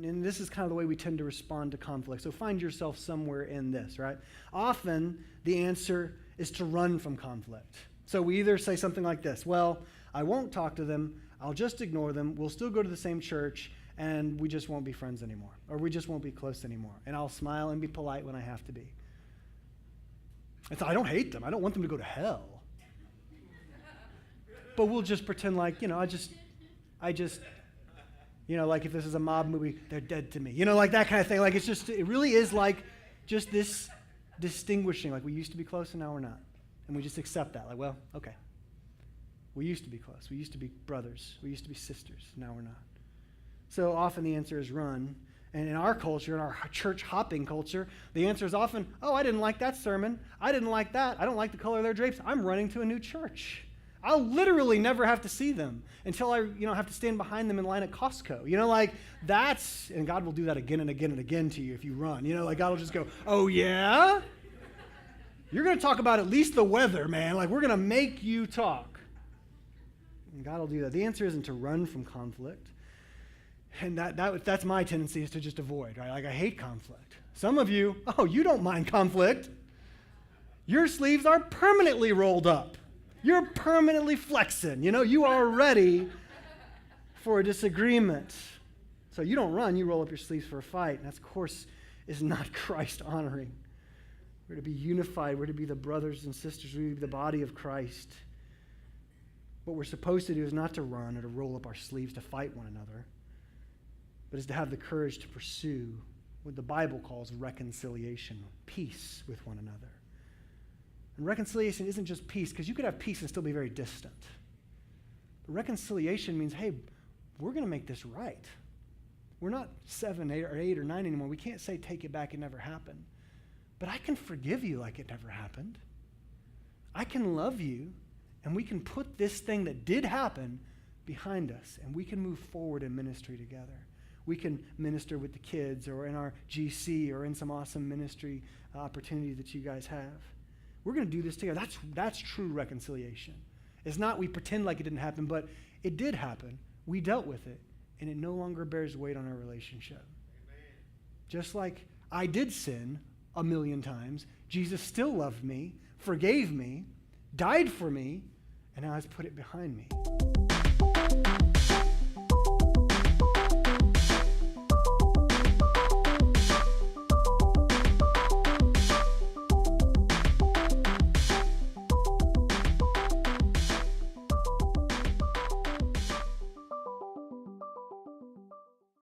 And this is kind of the way we tend to respond to conflict. So find yourself somewhere in this, right? Often the answer is to run from conflict. So we either say something like this: well, I won't talk to them, I'll just ignore them, we'll still go to the same church, and we just won't be friends anymore, or we just won't be close anymore, and I'll smile and be polite when I have to be. I don't hate them, I don't want them to go to hell. But we'll just pretend like, I just, like if this is a mob movie, they're dead to me. Like that kind of thing. Like it really is like just this distinguishing, like we used to be close and now we're not. And we just accept that, like, well, okay. We used to be close. We used to be brothers. We used to be sisters. Now we're not. So often the answer is run. And in our culture, in our church hopping culture, the answer is often, oh, I didn't like that sermon. I didn't like that. I don't like the color of their drapes. I'm running to a new church. I'll literally never have to see them until I, have to stand behind them in line at Costco. And God will do that again and again and again to you if you run. God will just go, oh, yeah? You're going to talk about at least the weather, man. Like, we're going to make you talk. And God will do that. The answer isn't to run from conflict. And that's my tendency, is to just avoid, right? Like, I hate conflict. Some of you, you don't mind conflict. Your sleeves are permanently rolled up. You're permanently flexing. You are ready for a disagreement. So you don't run, you roll up your sleeves for a fight. And that, of course, is not Christ-honoring. We're to be unified. We're to be the brothers and sisters. We're to be the body of Christ. What we're supposed to do is not to run or to roll up our sleeves to fight one another, but is to have the courage to pursue what the Bible calls reconciliation, peace with one another. And reconciliation isn't just peace, because you could have peace and still be very distant. But reconciliation means, hey, we're going to make this right. We're not 7, 8, or 9 anymore. We can't say, take it back, it never happened. But I can forgive you like it never happened. I can love you, and we can put this thing that did happen behind us, and we can move forward in ministry together. We can minister with the kids, or in our GC, or in some awesome ministry opportunity that you guys have. We're going to do this together. That's true reconciliation. It's not we pretend like it didn't happen, but it did happen. We dealt with it, and it no longer bears weight on our relationship. Amen. Just like I did sin 1,000,000 times, Jesus still loved me, forgave me, died for me, and now has put it behind me.